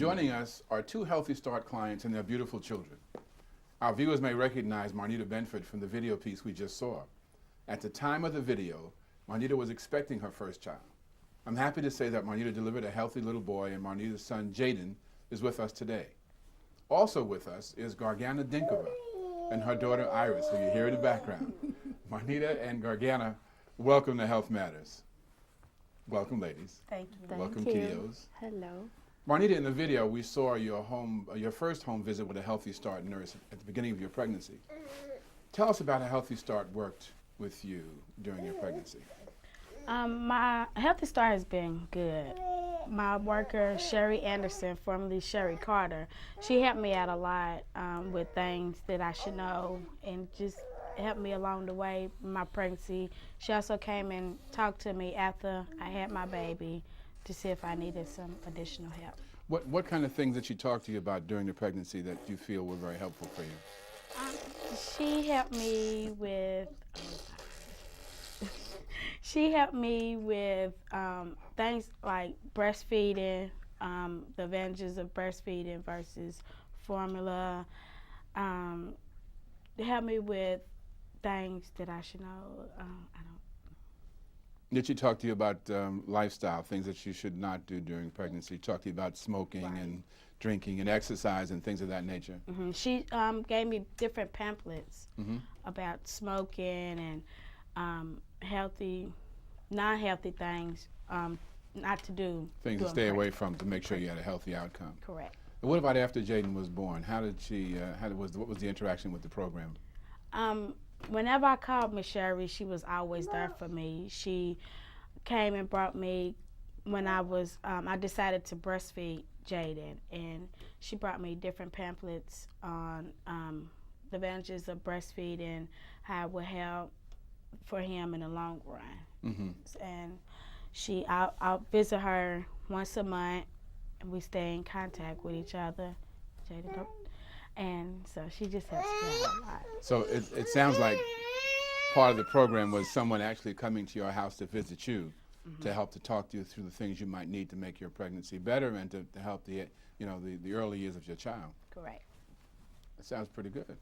Joining us are two Healthy Start clients and their beautiful children. Our viewers may recognize Marnita Benford from the video piece we just saw. At the time of the video, Marnita was expecting her first child. I'm happy to say that Marnita delivered a healthy little boy, and Marnita's son, Jaden, is with us today. Also with us is Gargana Dinkova and her daughter, Iris, who you hear in the background. Marnita and Gargana, welcome to Health Matters. Welcome, ladies. Thank you. Welcome, Thank you. kiddos. Hello. Marnita, in the video, we saw your first home visit with a Healthy Start nurse at the beginning of your pregnancy. Tell us about how Healthy Start worked with you during your pregnancy. My Healthy Start has been good. My worker, Sherry Anderson, formerly Sherry Carter, she helped me out a lot with things that I should know and just helped me along the way in my pregnancy. She also came and talked to me after I had my baby to see if I needed some additional help. What kind of things did she talk to you about during the pregnancy that you feel were very helpful for you? She helped me with things like breastfeeding, the advantages of breastfeeding versus formula. Helped me with things that I should know. Did she talk to you about lifestyle, things that you should not do during pregnancy? Talk to you about smoking and drinking and exercise and things of that nature? She gave me different pamphlets about smoking and healthy, non-healthy things not to do. Things to stay away from to make sure you had a healthy outcome. Correct. And what about after Jaden was born? How did she? What was the interaction with the program? Whenever I called Miss Sherry, she was always there for me. She came and brought me when I was, I decided to breastfeed Jaden, and she brought me different pamphlets on the advantages of breastfeeding, how it would help for him in the long run. And I'll visit her once a month, and we stay in contact with each other. Jaden, and so she just helps me out a lot. So it sounds like part of the program was someone actually coming to your house to visit you, to help to talk to you through the things you might need to make your pregnancy better and to help the early years of your child. Correct. That sounds pretty good.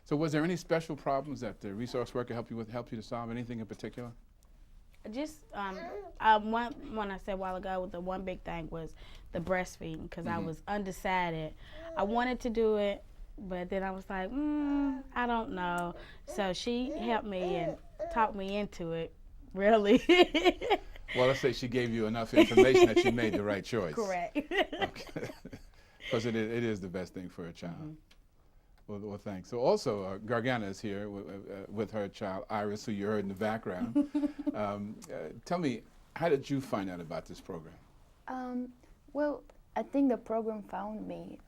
So was there any special problems that the resource worker helped you to solve? Anything in particular? Just one I said a while ago, the one big thing was the breastfeeding, because I was undecided. I wanted to do it, but then I was like, I don't know. So she helped me and talked me into it, really. Well, let's say she gave you enough information that you made the right choice. Correct. Okay. Because it is the best thing for a child. Well, thanks. So also, Gargana is here with her child, Iris, who you heard in the background. Tell me, how did you find out about this program? Well, I think the program found me.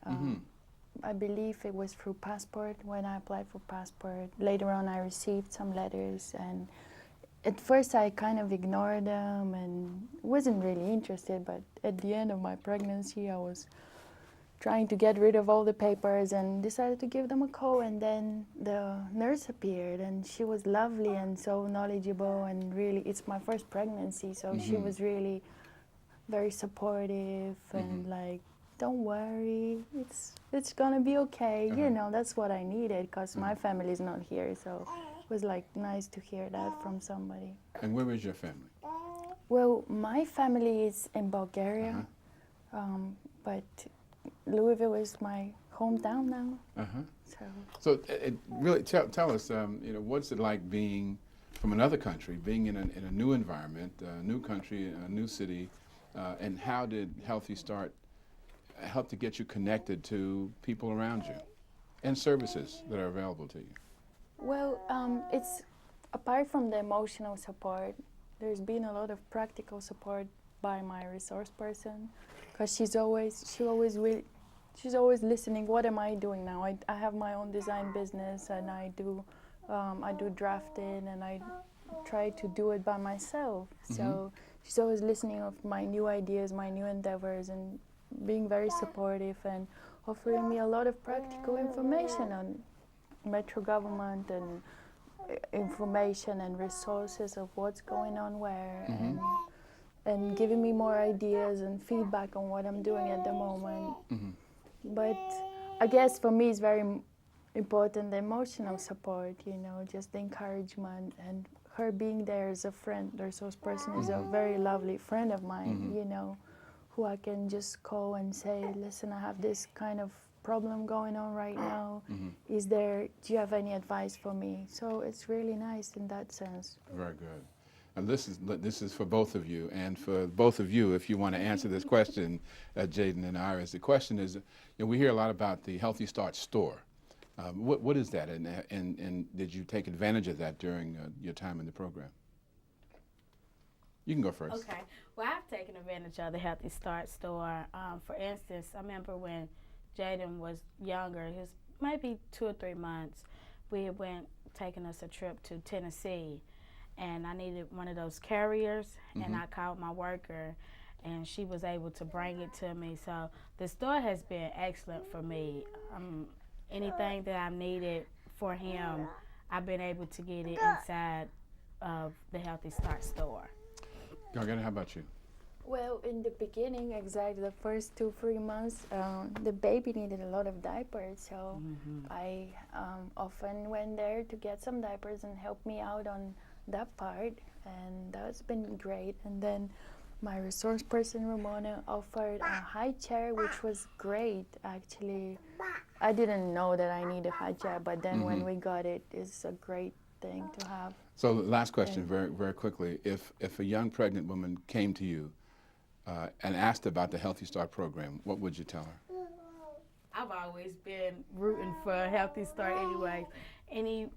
I believe it was through Passport when I applied for Passport. Later on, I received some letters, and at first I kind of ignored them and wasn't really interested, but at the end of my pregnancy, I was trying to get rid of all the papers and decided to give them a call, and then the nurse appeared, and she was lovely and so knowledgeable, and really it's my first pregnancy, so she was really very supportive and like, don't worry, it's gonna be okay. You know, that's what I needed, because my family's not here, so it was like nice to hear that from somebody. And where is your family? Well, my family is in Bulgaria, but Louisville is my hometown now. So it really tell us, what's it like being from another country, being in a new environment, a new country, a new city, and how did Healthy Start help to get you connected to people around you and services that are available to you? Well, it's apart from the emotional support, there's been a lot of practical support by my resource person, because she's always listening. What am I doing now? I have my own design business, and I do drafting, and I try to do it by myself. So she's always listening of my new ideas, my new endeavors, and being very supportive and offering me a lot of practical information on Metro government and information and resources of what's going on where. and giving me more ideas and feedback on what I'm doing at the moment. But I guess for me it's very important the emotional support, you know, just the encouragement, and her being there as a friend. The resource person is a very lovely friend of mine, you know, who I can just call and say, listen, I have this kind of problem going on right now. Do you have any advice for me? So it's really nice in that sense. Very good. And this is for both of you, and for both of you, if you want to answer this question, Jaden and Iris. The question is, you know, we hear a lot about the Healthy Start store. What is that, and did you take advantage of that during your time in the program? You can go first. Okay. Well, I've taken advantage of the Healthy Start store. For instance, I remember when Jaden was younger, he was maybe 2 or 3 months, we had taking us a trip to Tennessee, and I needed one of those carriers, and I called my worker, and she was able to bring it to me. So the store has been excellent for me. Anything that I needed for him, I've been able to get it inside of the Healthy Start store. Gargetta, how about you? Well, in the beginning, exactly the first 2-3 months, the baby needed a lot of diapers, so I often went there to get some diapers and help me out on that part, and that's been great. And then my resource person, Ramona, offered a high chair, which was great, actually. I didn't know that I need a high chair, but then when we got it, it's a great thing to have. So last question, very, very quickly. If a young pregnant woman came to you and asked about the Healthy Start program, what would you tell her? I've always been rooting for a Healthy Start anyway. Any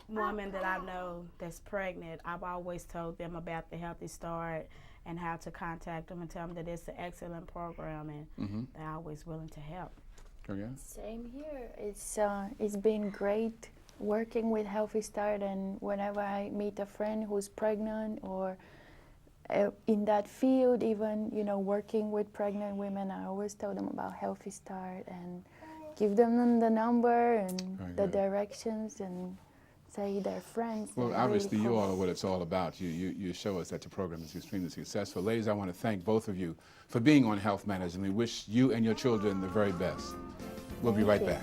woman that I know that's pregnant, I've always told them about the Healthy Start and how to contact them and tell them that it's an excellent program, and they're always willing to help. Okay. Same here. It's been great working with Healthy Start, and whenever I meet a friend who's pregnant or in that field, even, you know, working with pregnant women, I always tell them about Healthy Start and give them the number and the directions and say they're friends. Well, obviously you all are what it's all about. You show us that the program is extremely successful. Ladies, I want to thank both of you for being on Health Matters, and we wish you and your children the very best. We'll be right back.